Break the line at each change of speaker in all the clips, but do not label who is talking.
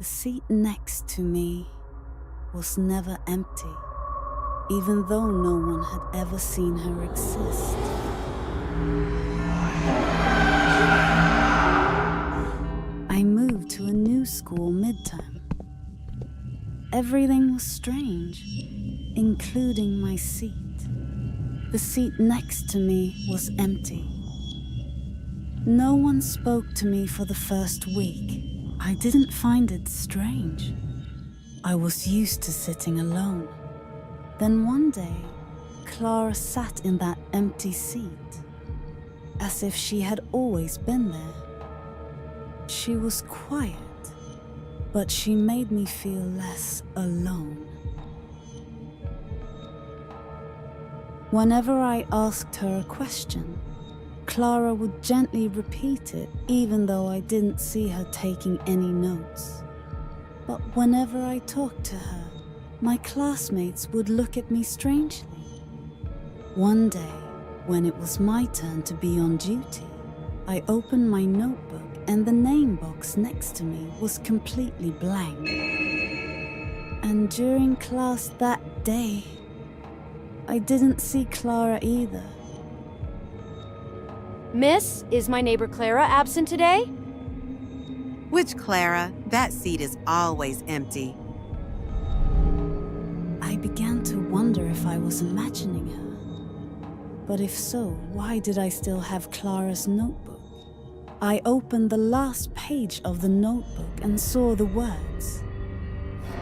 The seat next to me was never empty, even though no one had ever seen her exist. I moved to a new school midterm. Everything was strange, including my seat. The seat next to me was empty. No one spoke to me for the first week. I didn't find it strange. I was used to sitting alone. Then one day, Clara sat in that empty seat, as if she had always been there. She was quiet, but she made me feel less alone. Whenever I asked her a question, Clara would gently repeat it, even though I didn't see her taking any notes. But whenever I talked to her, my classmates would look at me strangely. One day, when it was my turn to be on duty, I opened my notebook and the name box next to me was completely blank. And during class that day, I didn't see Clara either.
Miss, is my neighbor Clara absent today?
Which Clara? That seat is always empty.
I began to wonder if I was imagining her. But if so, why did I still have Clara's notebook? I opened the last page of the notebook and saw the words,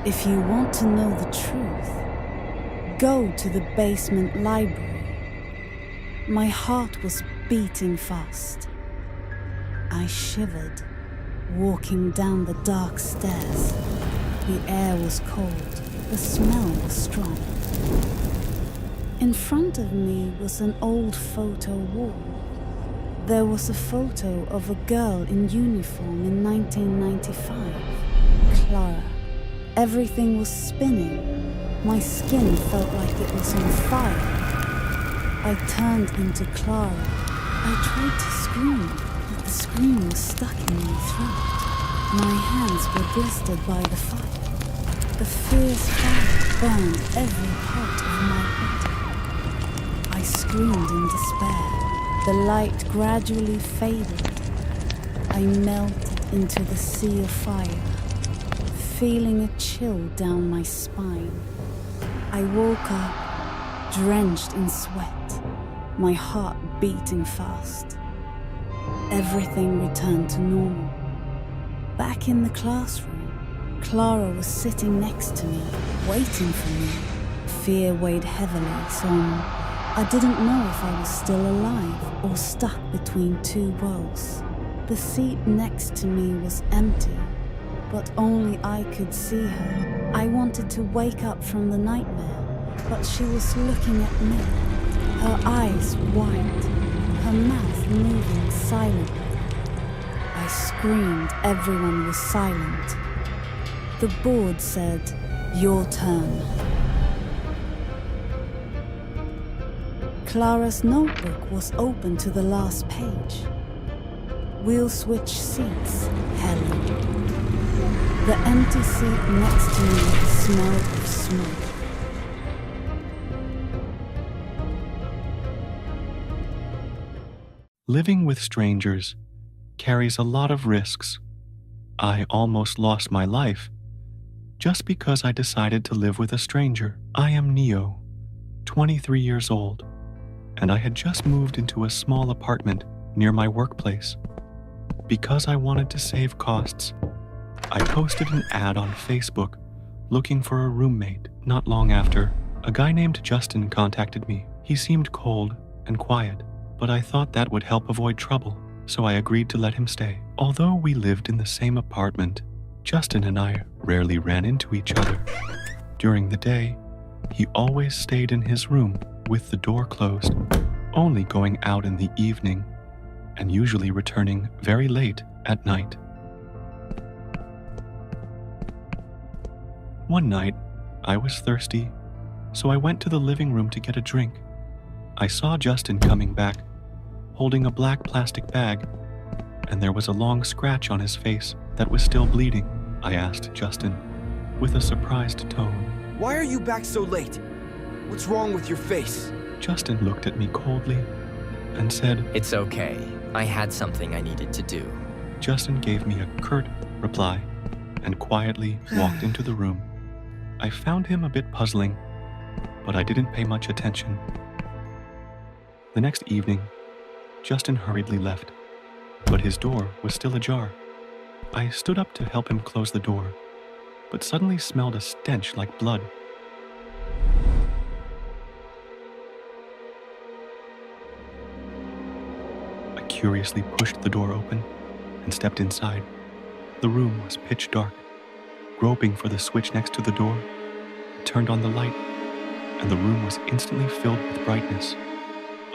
"If you want to know the truth, go to the basement library." My heart was beating fast. I shivered, walking down the dark stairs. The air was cold, the smell was strong. In front of me was an old photo wall. There was a photo of a girl in uniform in 1995. Clara. Everything was spinning. My skin felt like it was on fire. I turned into Clara. I tried to scream, but the scream was stuck in my throat. My hands were blistered by the fire. The fierce fire burned every part of my body. I screamed in despair. The light gradually faded. I melted into the sea of fire, feeling a chill down my spine. I woke up, drenched in sweat, my heart beating fast. Everything returned to normal. Back in the classroom, Clara was sitting next to me, waiting for me. Fear weighed heavily, so I didn't know if I was still alive or stuck between two worlds. The seat next to me was empty, but only I could see her. I wanted to wake up from the nightmare, but she was looking at me, her eyes wide, her mouth moving silently. I screamed, everyone was silent. The board said, "Your turn." Clara's notebook was open to the last page. "We'll switch seats, Helen." The empty seat next to me smelled of smoke.
Living with strangers carries a lot of risks. I almost lost my life just because I decided to live with a stranger. I am Neo, 23 years old, and I had just moved into a small apartment near my workplace. Because I wanted to save costs, I posted an ad on Facebook looking for a roommate. Not long after, a guy named Justin contacted me. He seemed cold and quiet, but I thought that would help avoid trouble, so I agreed to let him stay. Although we lived in the same apartment, Justin and I rarely ran into each other. During the day, he always stayed in his room with the door closed, only going out in the evening and usually returning very late at night. One night, I was thirsty, so I went to the living room to get a drink. I saw Justin coming back, holding a black plastic bag, and there was a long scratch on his face that was still bleeding. I asked Justin with a surprised tone.
Why are you back so late? What's wrong with your face?
Justin looked at me coldly and said,
It's okay. I had something I needed to do.
Justin gave me a curt reply and quietly walked into the room. I found him a bit puzzling, but I didn't pay much attention. The next evening, Justin hurriedly left, but his door was still ajar. I stood up to help him close the door, but suddenly smelled a stench like blood. I curiously pushed the door open and stepped inside. The room was pitch dark. Groping for the switch next to the door, I turned on the light, and the room was instantly filled with brightness.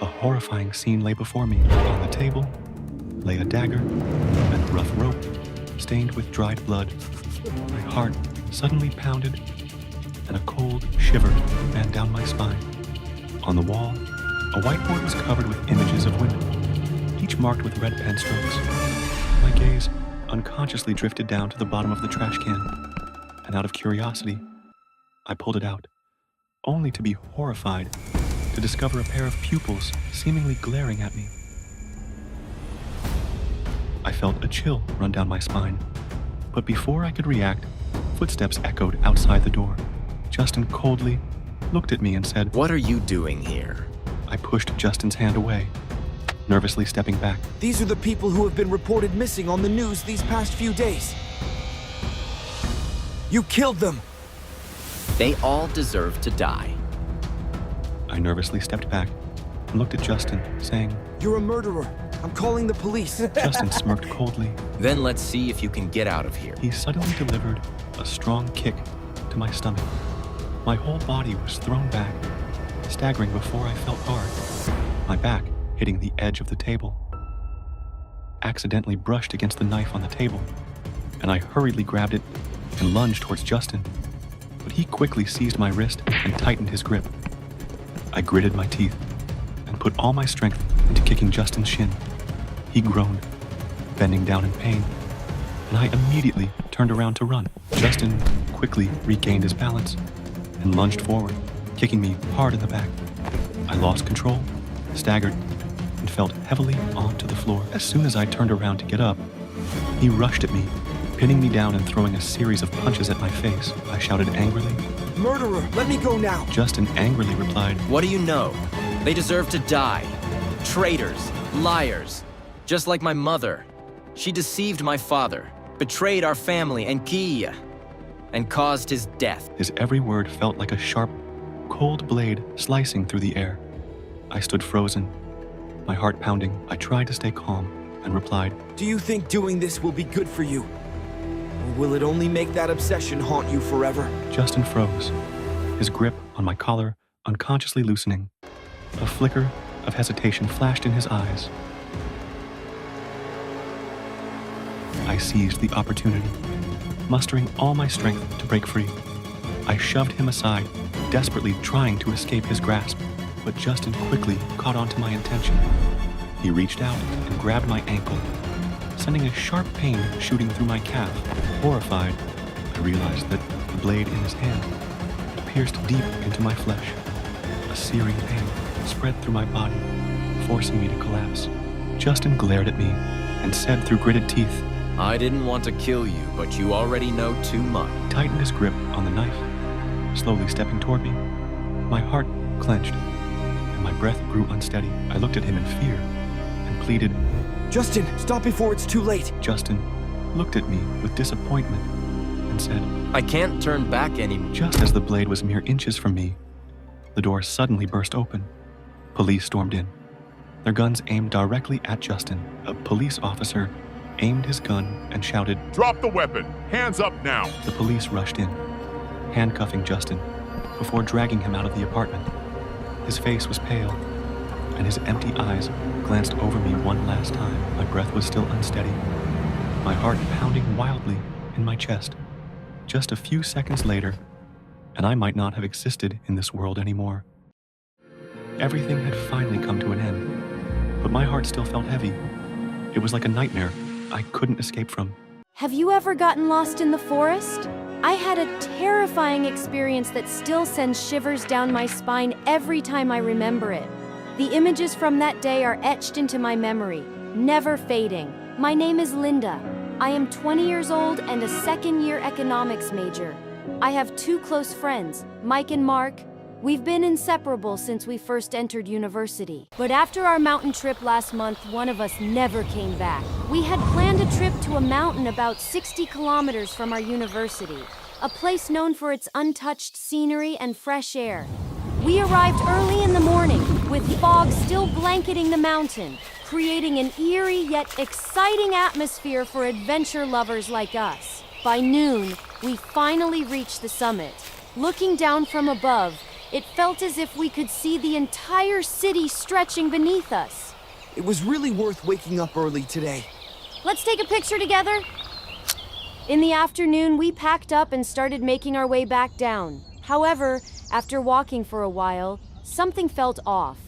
A horrifying scene lay before me. On the table lay a dagger and a rough rope, stained with dried blood. My heart suddenly pounded, and a cold shiver ran down my spine. On the wall, a whiteboard was covered with images of women, each marked with red pen strokes. My gaze unconsciously drifted down to the bottom of the trash can, and out of curiosity, I pulled it out, only to be horrified to discover a pair of pupils seemingly glaring at me. I felt a chill run down my spine, but before I could react, footsteps echoed outside the door. Justin coldly looked at me and said,
What are you doing here?
I pushed Justin's hand away, nervously stepping back.
These are the people who have been reported missing on the news these past few days. You killed them!
They all deserve to die.
I nervously stepped back and looked at Justin, saying,
You're a murderer. I'm calling the police.
Justin smirked coldly.
Then let's see if you can get out of here.
He suddenly delivered a strong kick to my stomach. My whole body was thrown back, staggering before I felt hard. My back, hitting the edge of the table, accidentally brushed against the knife on the table, and I hurriedly grabbed it and lunged towards Justin. But he quickly seized my wrist and tightened his grip. I gritted my teeth and put all my strength into kicking Justin's shin. He groaned, bending down in pain, and I immediately turned around to run. Justin quickly regained his balance and lunged forward, kicking me hard in the back. I lost control, staggered, and fell heavily onto the floor. As soon as I turned around to get up, he rushed at me, pinning me down and throwing a series of punches at my face. I shouted angrily.
Murderer, let me go now.
Justin angrily replied,
What do you know? They deserve to die. Traitors, liars. Just like my mother. She deceived my father, betrayed our family and Kia, and caused his death.
His every word felt like a sharp, cold blade slicing through the air. I stood frozen, my heart pounding. I tried to stay calm and replied,
Do you think doing this will be good for you? Or will it only make that obsession haunt you forever?
Justin froze, his grip on my collar unconsciously loosening. A flicker of hesitation flashed in his eyes. I seized the opportunity, mustering all my strength to break free. I shoved him aside, desperately trying to escape his grasp, but Justin quickly caught on to my intention. He reached out and grabbed my ankle, sending a sharp pain shooting through my calf. Horrified, I realized that the blade in his hand had pierced deep into my flesh. A searing pain spread through my body, forcing me to collapse. Justin glared at me and said through gritted teeth,
I didn't want to kill you, but you already know too much.
He tightened his grip on the knife, slowly stepping toward me. My heart clenched, and my breath grew unsteady. I looked at him in fear and pleaded.
Justin, stop before it's too late.
Justin looked at me with disappointment and said,
I can't turn back anymore.
Just as the blade was mere inches from me, the door suddenly burst open. Police stormed in, their guns aimed directly at Justin. A police officer aimed his gun and shouted,
Drop the weapon! Hands up now!
The police rushed in, handcuffing Justin before dragging him out of the apartment. His face was pale, and his empty eyes glanced over me one last time. My breath was still unsteady, my heart pounding wildly in my chest. Just a few seconds later, and I might not have existed in this world anymore. Everything had finally come to an end, but my heart still felt heavy. It was like a nightmare I couldn't escape from.
Have you ever gotten lost in the forest? I had a terrifying experience that still sends shivers down my spine every time I remember it. The images from that day are etched into my memory, never fading. My name is Linda. I am 20 years old and a second-year economics major. I have two close friends, Mike and Mark. We've been inseparable since we first entered university. But after our mountain trip last month, one of us never came back. We had planned a trip to a mountain about 60 kilometers from our university, a place known for its untouched scenery and fresh air. We arrived early in the morning, with fog still blanketing the mountain, creating an eerie yet exciting atmosphere for adventure lovers like us. By noon, we finally reached the summit. Looking down from above, it felt as if we could see the entire city stretching beneath us.
It was really worth waking up early today.
Let's take a picture together. In the afternoon, we packed up and started making our way back down. However, after walking for a while, something felt off.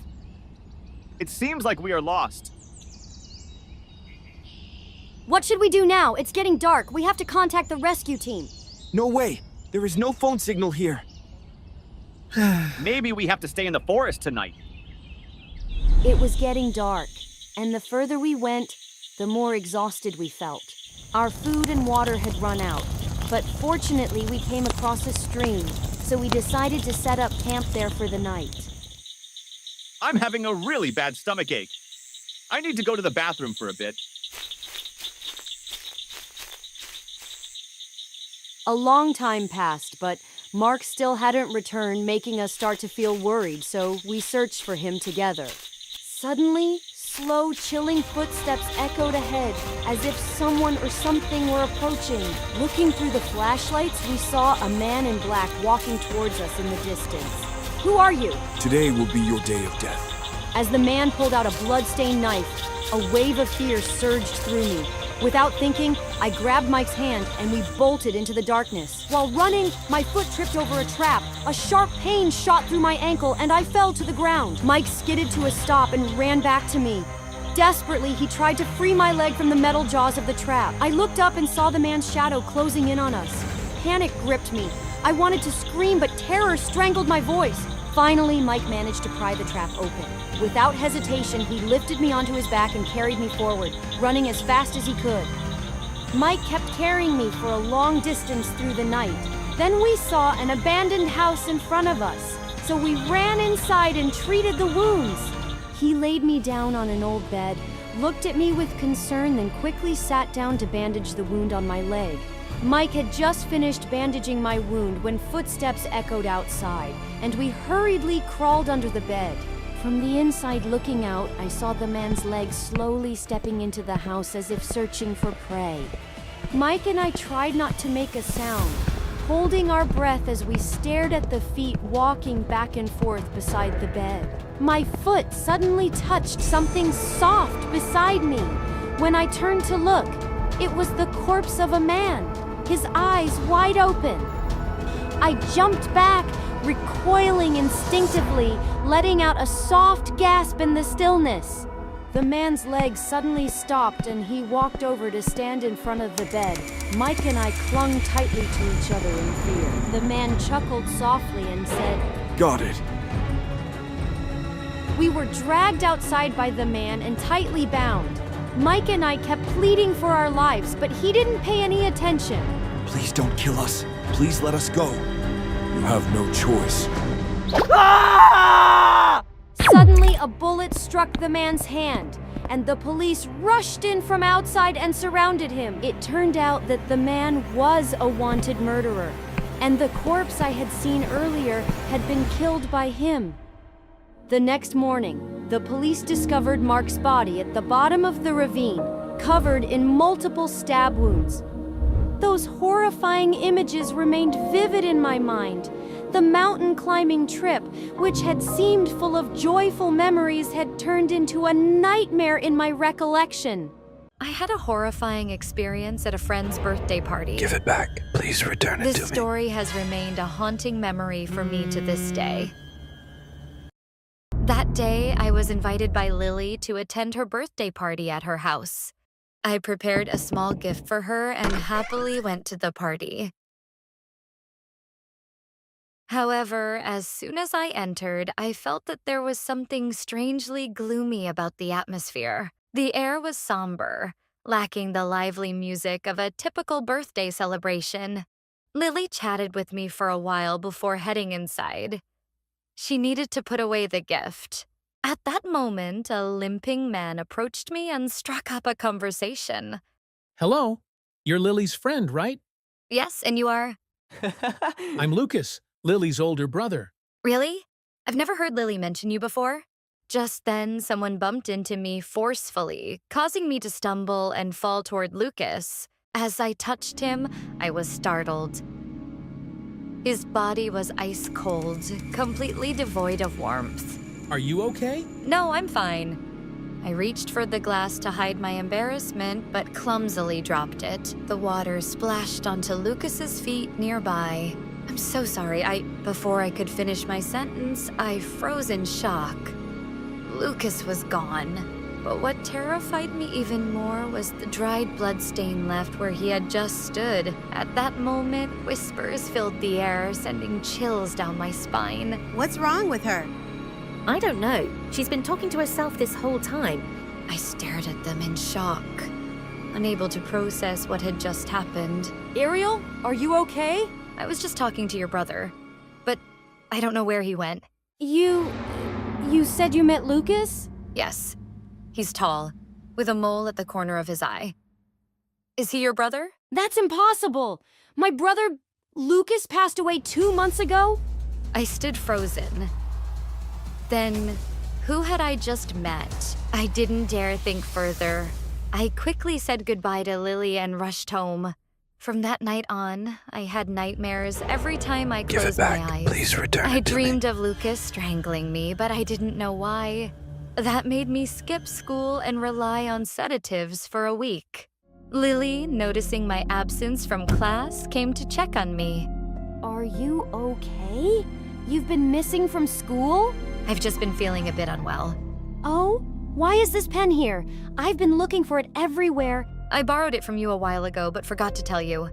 It seems like we are lost.
What should we do now? It's getting dark. We have to contact the rescue team.
No way! There is no phone signal here.
Maybe we have to stay in the forest tonight.
It was getting dark, and the further we went, the more exhausted we felt. Our food and water had run out, but fortunately we came across a stream, so we decided to set up camp there for the night.
I'm having a really bad stomachache. I need to go to the bathroom for a bit.
A long time passed, but Mark still hadn't returned, making us start to feel worried, so we searched for him together. Suddenly, slow, chilling footsteps echoed ahead, as if someone or something were approaching. Looking through the flashlights, we saw a man in black walking towards us in the distance. Who are you?
Today will be your day of death.
As the man pulled out a blood-stained knife, a wave of fear surged through me. Without thinking, I grabbed Mike's hand and we bolted into the darkness. While running, my foot tripped over a trap. A sharp pain shot through my ankle and I fell to the ground. Mike skidded to a stop and ran back to me. Desperately, he tried to free my leg from the metal jaws of the trap. I looked up and saw the man's shadow closing in on us. Panic gripped me. I wanted to scream, but terror strangled my voice. Finally, Mike managed to pry the trap open. Without hesitation, he lifted me onto his back and carried me forward, running as fast as he could. Mike kept carrying me for a long distance through the night. Then we saw an abandoned house in front of us, so we ran inside and treated the wounds. He laid me down on an old bed, looked at me with concern, then quickly sat down to bandage the wound on my leg. Mike had just finished bandaging my wound when footsteps echoed outside, and we hurriedly crawled under the bed. From the inside looking out, I saw the man's legs slowly stepping into the house as if searching for prey. Mike and I tried not to make a sound, holding our breath as we stared at the feet walking back and forth beside the bed. My foot suddenly touched something soft beside me. When I turned to look, it was the corpse of a man, his eyes wide open. I jumped back, recoiling instinctively, letting out a soft gasp in the stillness. The man's legs suddenly stopped and he walked over to stand in front of the bed. Mike and I clung tightly to each other in fear. The man chuckled softly and said,
Got it.
We were dragged outside by the man and tightly bound. Mike and I kept pleading for our lives, but he didn't pay any attention.
Please don't kill us. Please let us go. You have no choice.
Suddenly, a bullet struck the man's hand, and the police rushed in from outside and surrounded him. It turned out that the man was a wanted murderer, and the corpse I had seen earlier had been killed by him. The next morning, the police discovered Mark's body at the bottom of the ravine, covered in multiple stab wounds. Those horrifying images remained vivid in my mind. The mountain climbing trip, which had seemed full of joyful memories, had turned into a nightmare in my recollection.
I had a horrifying experience at a friend's birthday party.
Give it back. Please return it to me.
This story has remained a haunting memory for me to this day. That day, I was invited by Lily to attend her birthday party at her house. I prepared a small gift for her and happily went to the party. However, as soon as I entered, I felt that there was something strangely gloomy about the atmosphere. The air was somber, lacking the lively music of a typical birthday celebration. Lily chatted with me for a while before heading inside. She needed to put away the gift. At that moment, a limping man approached me and struck up a conversation.
Hello, you're Lily's friend, right?
Yes, and you are?
I'm Lucas, Lily's older brother.
Really? I've never heard Lily mention you before. Just then, someone bumped into me forcefully, causing me to stumble and fall toward Lucas. As I touched him, I was startled. His body was ice cold, completely devoid of warmth.
Are you okay?
No, I'm fine. I reached for the glass to hide my embarrassment, but clumsily dropped it. The water splashed onto Lucas's feet nearby. I'm so sorry. Before I could finish my sentence, I froze in shock. Lucas was gone. But what terrified me even more was the dried bloodstain left where he had just stood. At that moment, whispers filled the air, sending chills down my spine.
What's wrong with her?
I don't know. She's been talking to herself this whole time.
I stared at them in shock, unable to process what had just happened.
Ariel, are you okay?
I was just talking to your brother, but I don't know where he went.
You said you met Lucas?
Yes. He's tall, with a mole at the corner of his eye. Is he your brother?
That's impossible! My brother, Lucas, passed away 2 months ago?
I stood frozen. Then, who had I just met? I didn't dare think further. I quickly said goodbye to Lily and rushed home. From that night on, I had nightmares every time I closed my eyes.
Please return
I
it to
dreamed
me.
of Lucas strangling me, but I didn't know why. That made me skip school and rely on sedatives for a week. Lily, noticing my absence from class, came to check on me.
Are you okay? You've been missing from school?
I've just been feeling a bit unwell.
Oh? Why is this pen here? I've been looking for it everywhere.
I borrowed it from you a while ago, but forgot to tell you.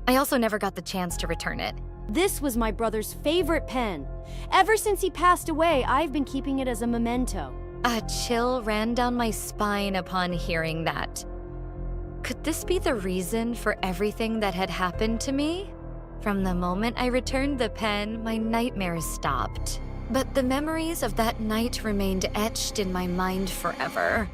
I also never got the chance to return it.
This was my brother's favorite pen. Ever since he passed away, I've been keeping it as a memento.
A chill ran down my spine upon hearing that. Could this be the reason for everything that had happened to me? From the moment I returned the pen, my nightmares stopped. But the memories of that night remained etched in my mind forever.